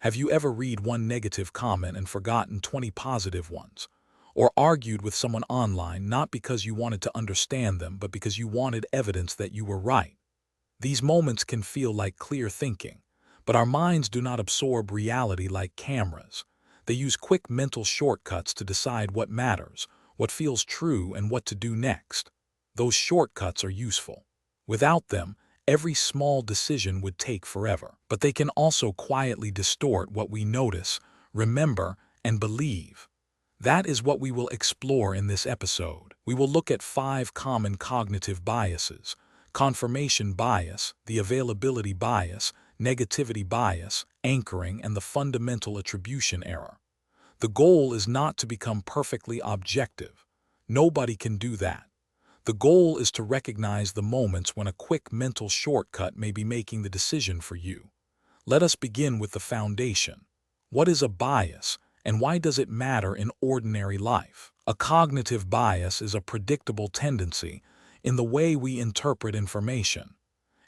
Have you ever read one negative comment and forgotten 20 positive ones? Or argued with someone online not because you wanted to understand them, but because you wanted evidence that you were right? These moments can feel like clear thinking, but our minds do not absorb reality like cameras. They use quick mental shortcuts to decide what matters, what feels true, and what to do next. Those shortcuts are useful. Without them, every small decision would take forever. But they can also quietly distort what we notice, remember, and believe. That is what we will explore in this episode. We will look at 5 common cognitive biases: confirmation bias, the availability bias, negativity bias, anchoring, and the fundamental attribution error. The goal is not to become perfectly objective. Nobody can do that. The goal is to recognize the moments when a quick mental shortcut may be making the decision for you. Let us begin with the foundation. What is a bias, and why does it matter in ordinary life? A cognitive bias is a predictable tendency in the way we interpret information.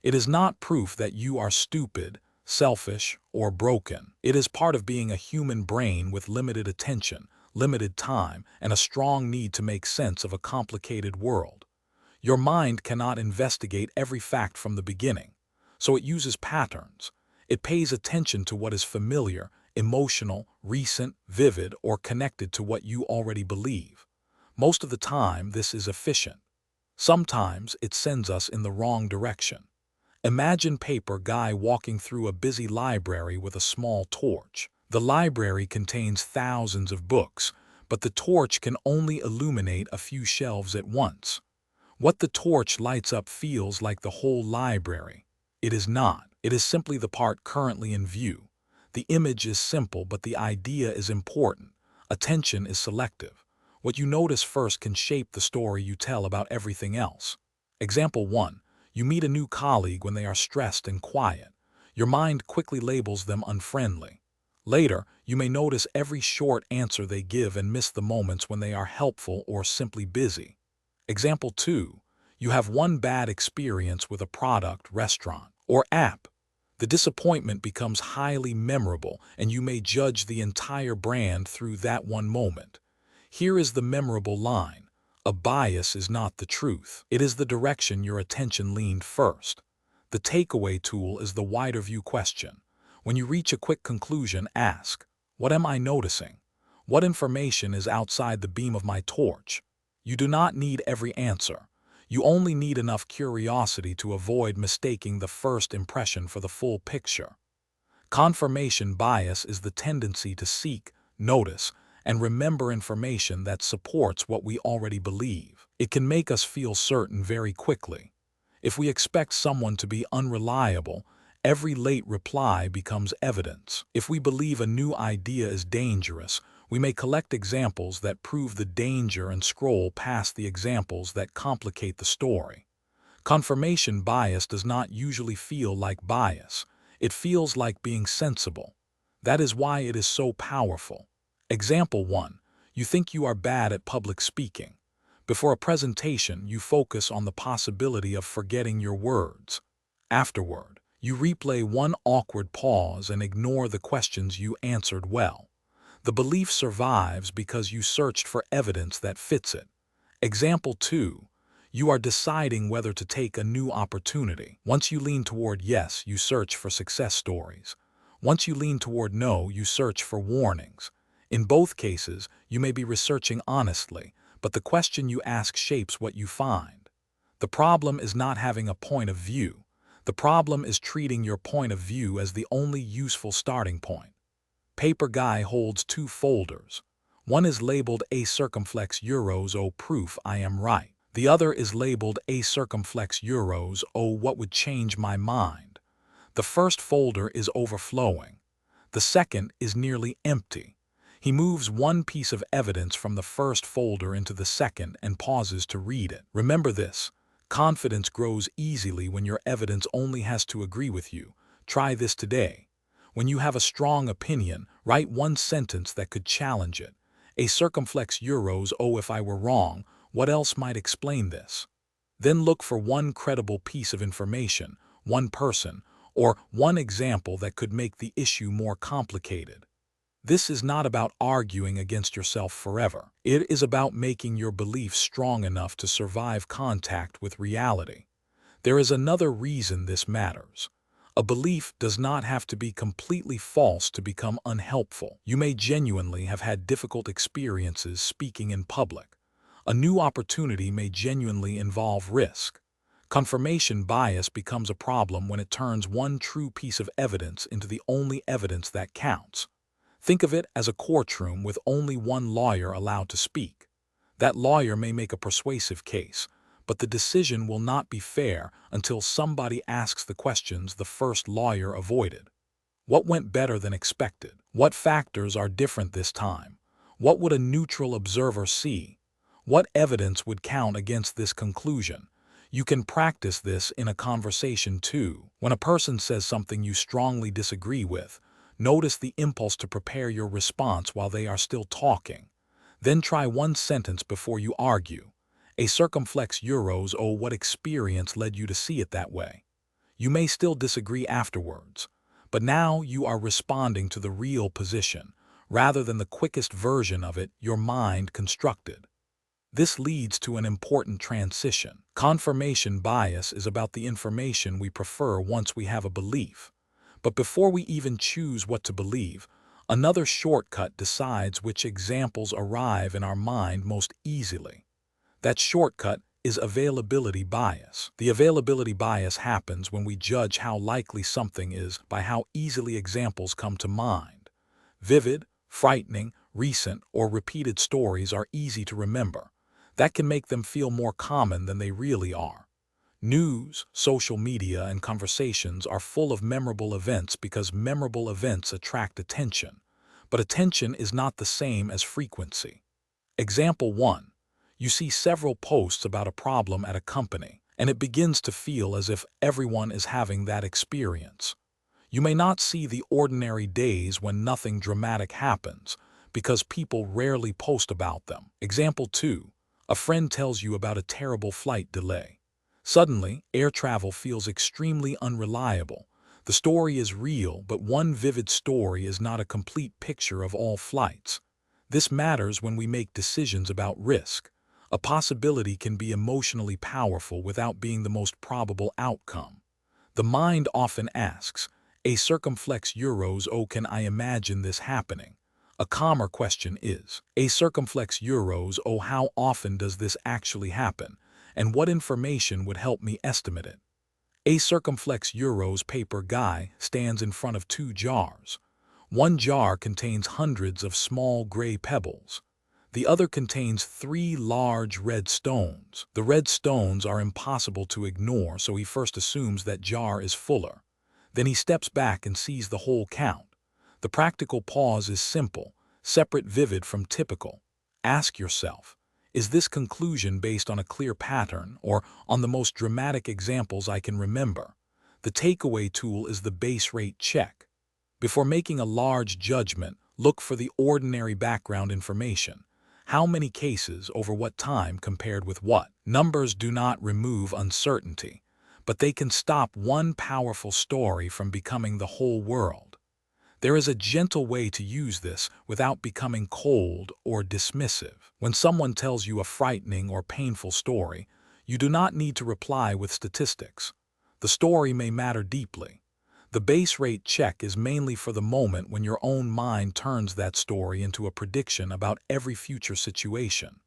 It is not proof that you are stupid, selfish, or broken. It is part of being a human brain with limited attention, limited time, and a strong need to make sense of a complicated world. Your mind cannot investigate every fact from the beginning, so it uses patterns. It pays attention to what is familiar, emotional, recent, vivid, or connected to what you already believe. Most of the time, this is efficient. Sometimes it sends us in the wrong direction. Imagine paper guy walking through a busy library with a small torch. The library contains thousands of books, but the torch can only illuminate a few shelves at once. What the torch lights up feels like the whole library. It is not. It is simply the part currently in view. The image is simple, but the idea is important. Attention is selective. What you notice first can shape the story you tell about everything else. Example 1. You meet a new colleague when they are stressed and quiet. Your mind quickly labels them unfriendly. Later, you may notice every short answer they give and miss the moments when they are helpful or simply busy. Example 2. You have one bad experience with a product, restaurant, or app. The disappointment becomes highly memorable, and you may judge the entire brand through that one moment. Here is the memorable line: a bias is not the truth. It is the direction your attention leaned first. The takeaway tool is the wider view question. When you reach a quick conclusion, ask, what am I noticing? What information is outside the beam of my torch? You do not need every answer. You only need enough curiosity to avoid mistaking the first impression for the full picture. Confirmation bias is the tendency to seek, notice, and remember information that supports what we already believe. It can make us feel certain very quickly. If we expect someone to be unreliable, every late reply becomes evidence. If we believe a new idea is dangerous, we may collect examples that prove the danger and scroll past the examples that complicate the story. Confirmation bias does not usually feel like bias. It feels like being sensible. That is why it is so powerful. Example 1. You think you are bad at public speaking. Before a presentation, you focus on the possibility of forgetting your words. Afterward, you replay one awkward pause and ignore the questions you answered well. The belief survives because you searched for evidence that fits it. Example 2. You are deciding whether to take a new opportunity. Once you lean toward yes, you search for success stories. Once you lean toward no, you search for warnings. In both cases, you may be researching honestly, but the question you ask shapes what you find. The problem is not having a point of view. The problem is treating your point of view as the only useful starting point. Paper guy holds 2 folders. One is labeled A circumflex euros O proof I am right. The other is labeled A circumflex euros O what would change my mind. The first folder is overflowing. The second is nearly empty. He moves one piece of evidence from the first folder into the second and pauses to read it. Remember this: confidence grows easily when your evidence only has to agree with you. Try this today. When you have a strong opinion, write one sentence that could challenge it. A circumflex euros O if I were wrong, what else might explain this? Then look for one credible piece of information, one person, or one example that could make the issue more complicated. This is not about arguing against yourself forever. It is about making your beliefs strong enough to survive contact with reality. There is another reason this matters. A belief does not have to be completely false to become unhelpful. You may genuinely have had difficult experiences speaking in public. A new opportunity may genuinely involve risk. Confirmation bias becomes a problem when it turns one true piece of evidence into the only evidence that counts. Think of it as a courtroom with only one lawyer allowed to speak. That lawyer may make a persuasive case, but the decision will not be fair until somebody asks the questions the first lawyer avoided. What went better than expected? What factors are different this time? What would a neutral observer see? What evidence would count against this conclusion? You can practice this in a conversation too. When a person says something you strongly disagree with, notice the impulse to prepare your response while they are still talking. Then try one sentence before you argue. A circumflex euros or what experience led you to see it that way? You may still disagree afterwards, but now you are responding to the real position, rather than the quickest version of it your mind constructed. This leads to an important transition. Confirmation bias is about the information we prefer once we have a belief. But before we even choose what to believe, another shortcut decides which examples arrive in our mind most easily. That shortcut is availability bias. The availability bias happens when we judge how likely something is by how easily examples come to mind. Vivid, frightening, recent, or repeated stories are easy to remember. That can make them feel more common than they really are. News, social media, and conversations are full of memorable events because memorable events attract attention. But attention is not the same as frequency. Example 1. You see several posts about a problem at a company, and it begins to feel as if everyone is having that experience. You may not see the ordinary days when nothing dramatic happens, because people rarely post about them. Example 2. A friend tells you about a terrible flight delay. Suddenly, air travel feels extremely unreliable. The story is real, but one vivid story is not a complete picture of all flights. This matters when we make decisions about risk. A possibility can be emotionally powerful without being the most probable outcome. The mind often asks, a circumflex euros, oh, can I imagine this happening? A calmer question is, a circumflex euros, oh, how often does this actually happen, and what information would help me estimate it? A circumflex euros paper guy stands in front of two jars. One jar contains hundreds of small gray pebbles. The other contains 3 large red stones. The red stones are impossible to ignore, so he first assumes that jar is fuller. Then he steps back and sees the whole count. The practical pause is simple, separate vivid from typical. Ask yourself, is this conclusion based on a clear pattern or on the most dramatic examples I can remember? The takeaway tool is the base rate check. Before making a large judgment, look for the ordinary background information. How many cases over what time compared with what? Numbers do not remove uncertainty, but they can stop one powerful story from becoming the whole world. There is a gentle way to use this without becoming cold or dismissive. When someone tells you a frightening or painful story, you do not need to reply with statistics. The story may matter deeply. The base rate check is mainly for the moment when your own mind turns that story into a prediction about every future situation.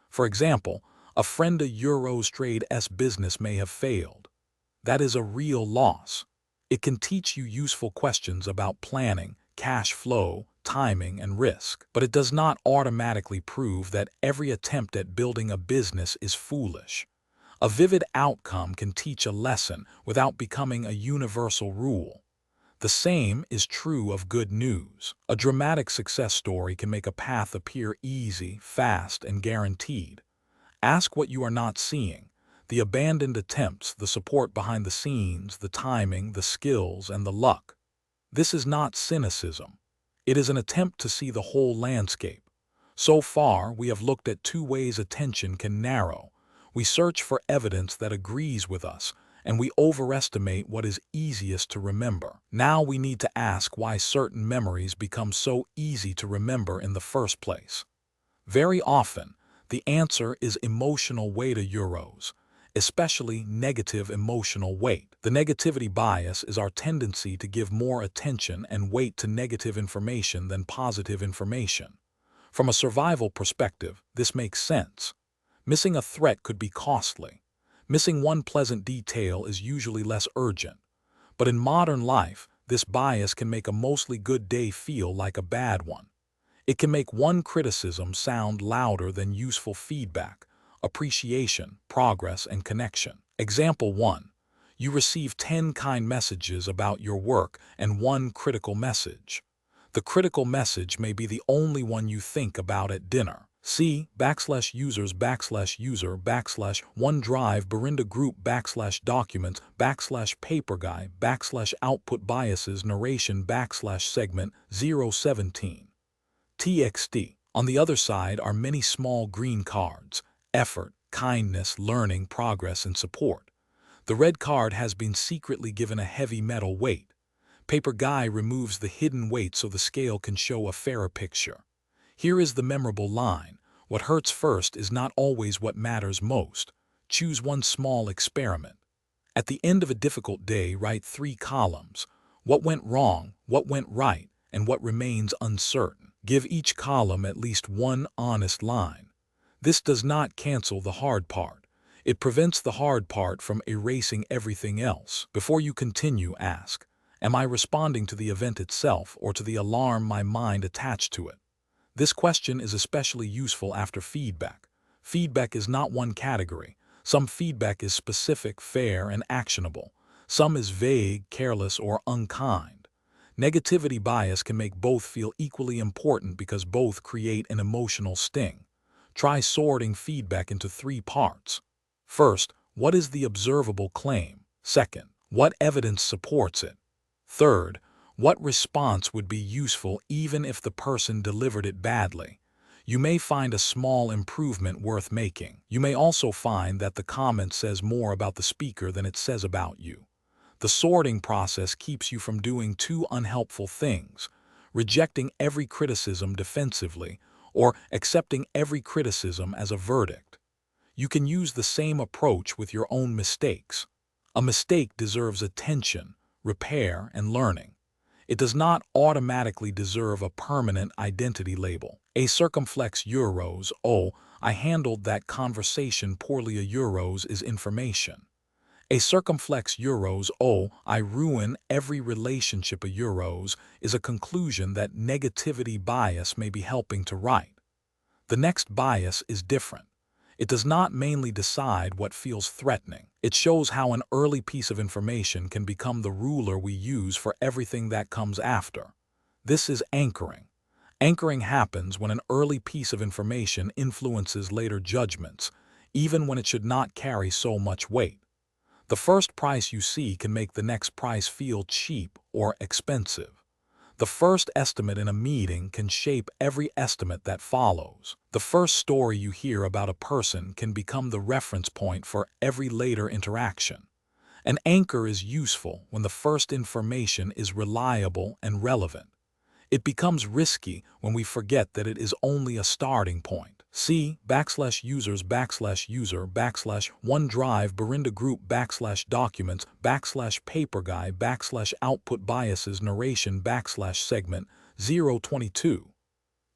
For example, a friend a euros trade business may have failed. That is a real loss. It can teach you useful questions about planning, cash flow, timing, and risk, but it does not automatically prove that every attempt at building a business is foolish. A vivid outcome can teach a lesson without becoming a universal rule. The same is true of good news. A dramatic success story can make a path appear easy, fast, and guaranteed. Ask what you are not seeing. The abandoned attempts, the support behind the scenes, the timing, the skills, and the luck. This is not cynicism. It is an attempt to see the whole landscape. So far, we have looked at 2 ways attention can narrow. We search for evidence that agrees with us, and we overestimate what is easiest to remember. Now we need to ask why certain memories become so easy to remember in the first place. Very often, the answer is emotional weight euros, especially negative emotional weight. The negativity bias is our tendency to give more attention and weight to negative information than positive information. From a survival perspective, this makes sense. Missing a threat could be costly. Missing one pleasant detail is usually less urgent. But in modern life, this bias can make a mostly good day feel like a bad one. It can make one criticism sound louder than useful feedback, appreciation, progress, and connection. Example 1. You receive 10 kind messages about your work and one critical message. The critical message may be the only one you think about at dinner. See /users /user /OneDrive Berinda Group /documents /paperguy /output biases narration /segment 017. TXT. On the other side are many small green cards: effort, kindness, learning, progress, and support. The red card has been secretly given a heavy metal weight. Paper Guy removes the hidden weight so the scale can show a fairer picture. Here is the memorable line: what hurts first is not always what matters most. Choose one small experiment. At the end of a difficult day, write 3 columns: what went wrong, what went right, and what remains uncertain. Give each column at least one honest line. This does not cancel the hard part. It prevents the hard part from erasing everything else. Before you continue, ask, am I responding to the event itself or to the alarm my mind attached to it? This question is especially useful after feedback. Feedback is not one category. Some feedback is specific, fair, and actionable. Some is vague, careless, or unkind. Negativity bias can make both feel equally important because both create an emotional sting. Try sorting feedback into 3 parts. First, what is the observable claim? Second, what evidence supports it? Third, what response would be useful even if the person delivered it badly? You may find a small improvement worth making. You may also find that the comment says more about the speaker than it says about you. The sorting process keeps you from doing 2 unhelpful things: rejecting every criticism defensively or accepting every criticism as a verdict. You can use the same approach with your own mistakes. A mistake deserves attention, repair, and learning. It does not automatically deserve a permanent identity label. A circumflex euros, oh, I handled that conversation poorly euros is information. A circumflex euros, oh, I ruin every relationship euros is a conclusion that negativity bias may be helping to write. The next bias is different. It does not mainly decide what feels threatening. It shows how an early piece of information can become the ruler we use for everything that comes after. This is anchoring. Anchoring happens when an early piece of information influences later judgments, even when it should not carry so much weight. The first price you see can make the next price feel cheap or expensive. The first estimate in a meeting can shape every estimate that follows. The first story you hear about a person can become the reference point for every later interaction. An anchor is useful when the first information is reliable and relevant. It becomes risky when we forget that it is only a starting point. See /users /user /OneDrive Berinda Group /documents /paperguy /output biases narration /segment 022.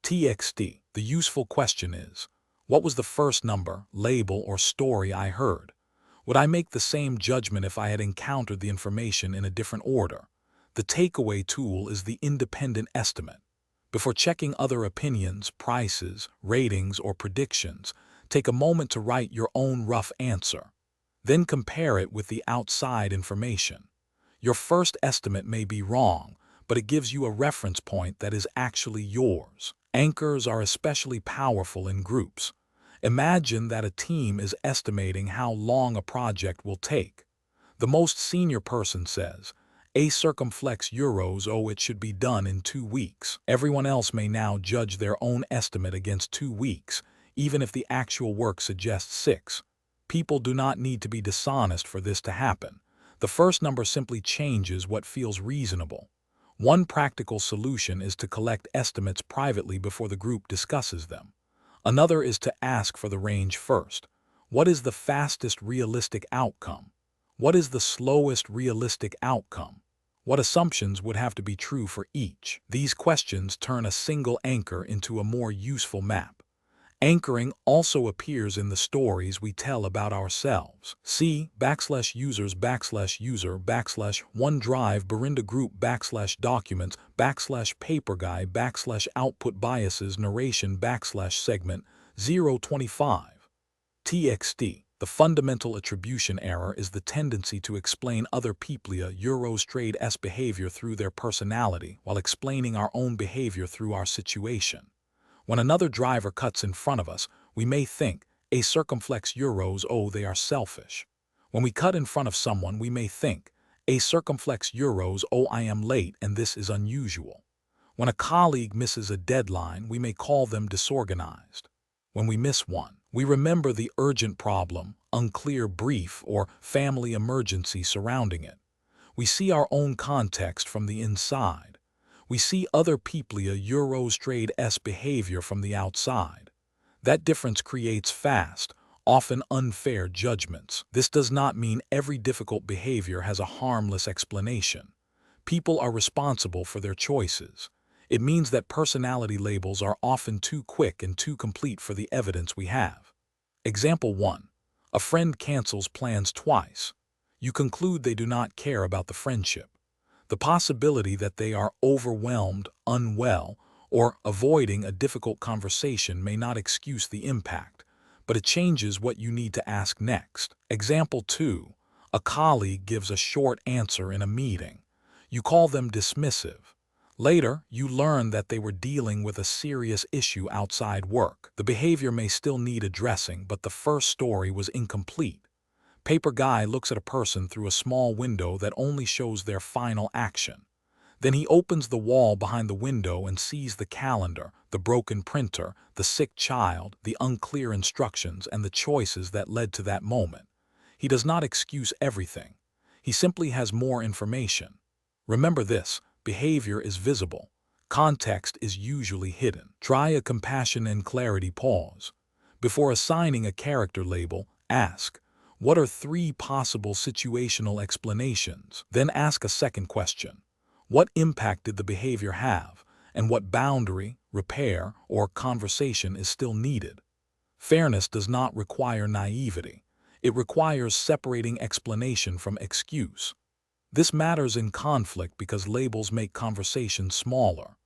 TXT. The useful question is, what was the first number, label, or story I heard? Would I make the same judgment if I had encountered the information in a different order? The takeaway tool is the independent estimate. Before checking other opinions, prices, ratings, or predictions, take a moment to write your own rough answer. Then compare it with the outside information. Your first estimate may be wrong, but it gives you a reference point that is actually yours. Anchors are especially powerful in groups. Imagine that a team is estimating how long a project will take. The most senior person says, a circumflex euros, oh, it should be done in 2 weeks. Everyone else may now judge their own estimate against 2 weeks, even if the actual work suggests 6. People do not need to be dishonest for this to happen. The first number simply changes what feels reasonable. One practical solution is to collect estimates privately before the group discusses them. Another is to ask for the range first. What is the fastest realistic outcome? What is the slowest realistic outcome? What assumptions would have to be true for each? These questions turn a single anchor into a more useful map. Anchoring also appears in the stories we tell about ourselves. See /users /user /OneDrive Berinda Group /documents /paperguy /output biases narration /segment 025. TXT. The fundamental attribution error is the tendency to explain other people's trade s behavior through their personality while explaining our own behavior through our situation. When another driver cuts in front of us, we may think, a circumflex euros, oh, they are selfish. When we cut in front of someone, we may think, a circumflex euros, oh, I am late and this is unusual. When a colleague misses a deadline, we may call them disorganized. When we miss one, we remember the urgent problem, unclear brief, or family emergency surrounding it. We see our own context from the inside. We see other people's trade s behavior from the outside. That difference creates fast, often unfair judgments. This does not mean every difficult behavior has a harmless explanation. People are responsible for their choices. It means that personality labels are often too quick and too complete for the evidence we have. Example 1. A friend cancels plans twice. You conclude they do not care about the friendship. The possibility that they are overwhelmed, unwell, or avoiding a difficult conversation may not excuse the impact, but it changes what you need to ask next. Example 2. A colleague gives a short answer in a meeting. You call them dismissive. Later, you learn that they were dealing with a serious issue outside work. The behavior may still need addressing, but the first story was incomplete. Paper guy looks at a person through a small window that only shows their final action. Then he opens the wall behind the window and sees the calendar, the broken printer, the sick child, the unclear instructions, and the choices that led to that moment. He does not excuse everything. He simply has more information. Remember this. Behavior is visible. Context is usually hidden. Try a compassion and clarity pause. Before assigning a character label, ask, what are 3 possible situational explanations? Then ask a second question. What impact did the behavior have, and what boundary, repair, or conversation is still needed? Fairness does not require naivety. It requires separating explanation from excuse. This matters in conflict because labels make conversations smaller.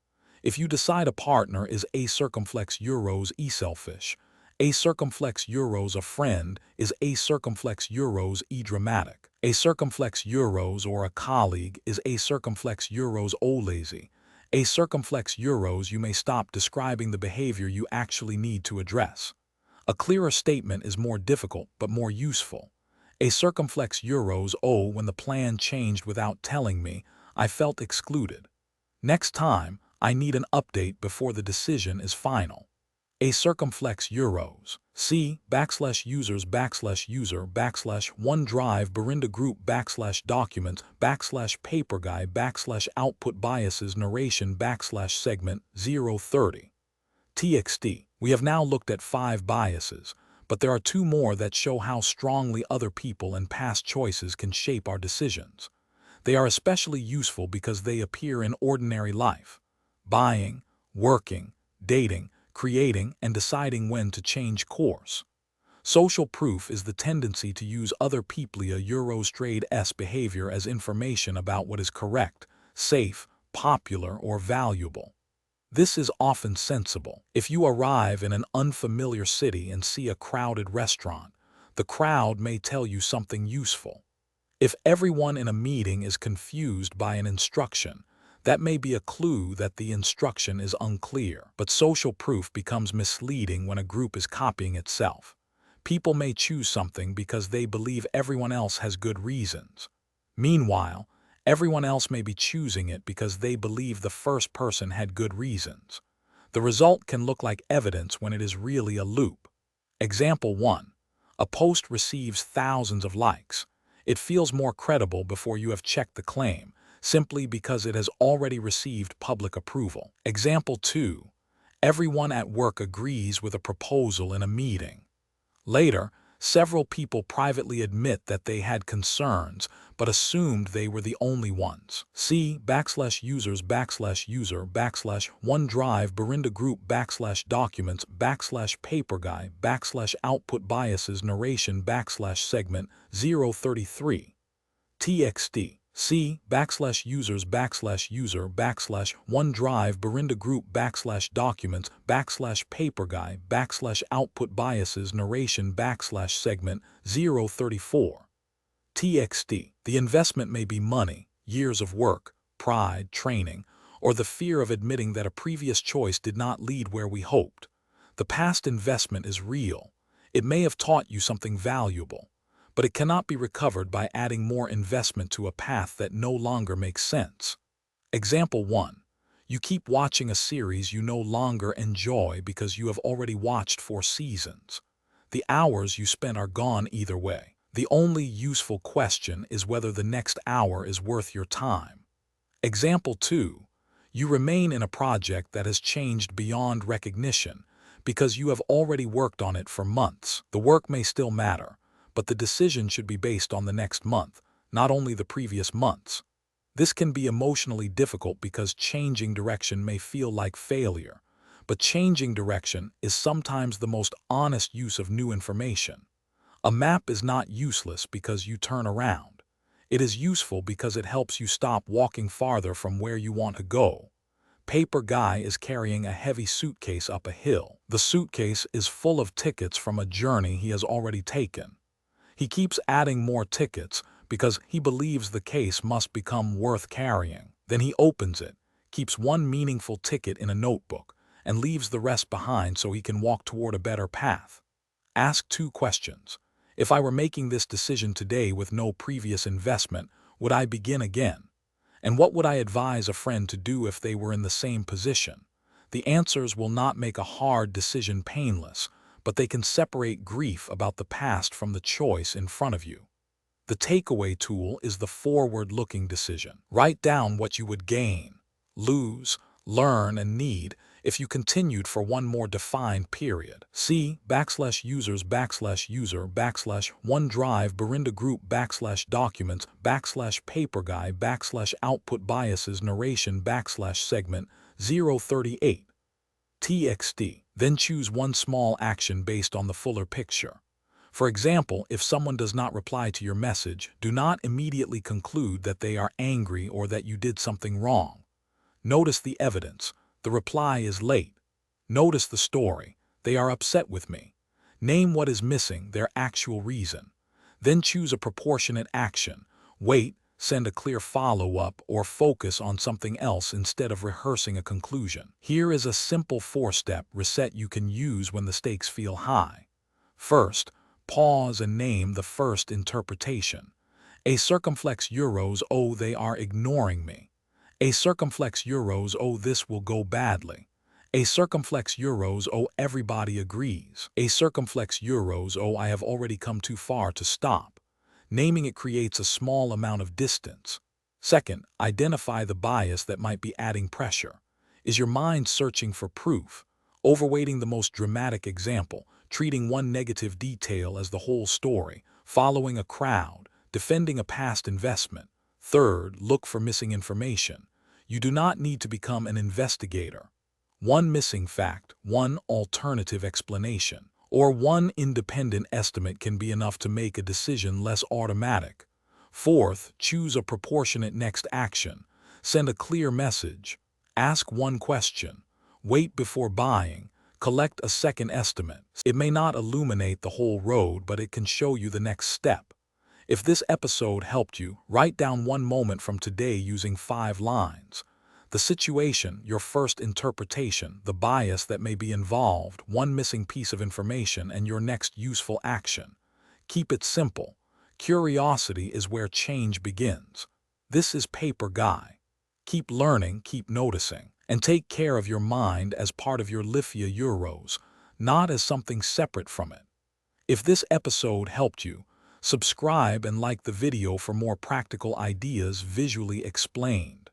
If you decide a partner is a circumflex euros selfish, a circumflex euros a friend is a circumflex euros dramatic, a circumflex euros or a colleague is a circumflex euros lazy, a circumflex euros you may stop describing the behavior you actually need to address. A clearer statement is more difficult but more useful. A circumflex euros when the plan changed without telling me, I felt excluded. Next time, I need an update before the decision is final. A circumflex euros. See /users /user /OneDrive Berinda Group /documents /paperguy /output biases narration /segment 030. TXT. We have now looked at 5 biases, but there are 2 more that show how strongly other people and past choices can shape our decisions. They are especially useful because they appear in ordinary life. Buying, working, dating, creating, and deciding when to change course. Social proof is the tendency to use other people's trade s behavior as information about what is correct, safe, popular, or valuable. This is often sensible. If you arrive in an unfamiliar city and see a crowded restaurant, the crowd may tell you something useful. If everyone in a meeting is confused by an instruction, that may be a clue that the instruction is unclear. But social proof becomes misleading when a group is copying itself. People may choose something because they believe everyone else has good reasons. Meanwhile, everyone else may be choosing it because they believe the first person had good reasons. The result can look like evidence when it is really a loop. Example 1. A post receives thousands of likes. It feels more credible before you have checked the claim, simply because it has already received public approval. Example 2. Everyone at work agrees with a proposal in a meeting. Later, several people privately admit that they had concerns, but assumed they were the only ones. See /users /user /OneDrive Berinda Group /documents /paper guy /output biases narration /segment 033 txt. C /users /user /OneDrive Berinda Group /documents /paper guy /output biases narration /segment 034 txt. The investment may be money, years of work, pride, training, or the fear of admitting that a previous choice did not lead where we hoped. The past investment is real. It may have taught you something valuable, but it cannot be recovered by adding more investment to a path that no longer makes sense. Example 1. You keep watching a series you no longer enjoy because you have already watched 4 seasons. The hours you spent are gone either way. The only useful question is whether the next hour is worth your time. Example 2. You remain in a project that has changed beyond recognition because you have already worked on it for months. The work may still matter, but the decision should be based on the next month, not only the previous months. This can be emotionally difficult because changing direction may feel like failure, but changing direction is sometimes the most honest use of new information. A map is not useless because you turn around. It is useful because it helps you stop walking farther from where you want to go. Paper guy is carrying a heavy suitcase up a hill. The suitcase is full of tickets from a journey he has already taken. He keeps adding more tickets because he believes the case must become worth carrying. Then he opens it, keeps one meaningful ticket in a notebook, and leaves the rest behind so he can walk toward a better path. Ask 2 questions. If I were making this decision today with no previous investment, would I begin again? And what would I advise a friend to do if they were in the same position? The answers will not make a hard decision painless, but they can separate grief about the past from the choice in front of you. The takeaway tool is the forward-looking decision. Write down what you would gain, lose, learn, and need if you continued for one more defined period. See /users /user /OneDrive Berinda Group /documents /paper guy /output biases narration /segment 038 txt. Then choose one small action based on the fuller picture. For example, if someone does not reply to your message, do not immediately conclude that they are angry or that you did something wrong. Notice the evidence. The reply is late. Notice the story. They are upset with me. Name what is missing, their actual reason. Then choose a proportionate action. Wait, send a clear follow-up, or focus on something else instead of rehearsing a conclusion. Here is a simple 4-step reset you can use when the stakes feel high. First, pause and name the first interpretation. A circumflex euros, oh, they are ignoring me. A circumflex euros, oh, this will go badly. A circumflex euros, oh, everybody agrees. A circumflex euros, oh, I have already come too far to stop. Naming it creates a small amount of distance. Second, identify the bias that might be adding pressure. Is your mind searching for proof, overweighting the most dramatic example, treating one negative detail as the whole story, following a crowd, defending a past investment? Third, look for missing information. You do not need to become an investigator. One missing fact, one alternative explanation, or one independent estimate can be enough to make a decision less automatic. Fourth, choose a proportionate next action. Send a clear message. Ask one question. Wait before buying. Collect a second estimate. It may not illuminate the whole road, but it can show you the next step. If this episode helped you, write down one moment from today using 5 lines. The situation, your first interpretation, the bias that may be involved, one missing piece of information, and your next useful action. Keep it simple. Curiosity is where change begins. This is Paper Guy. Keep learning, keep noticing, and take care of your mind as part of your Lifia Euros, not as something separate from it. If this episode helped you, Subscribe and like the video for more practical ideas visually explained.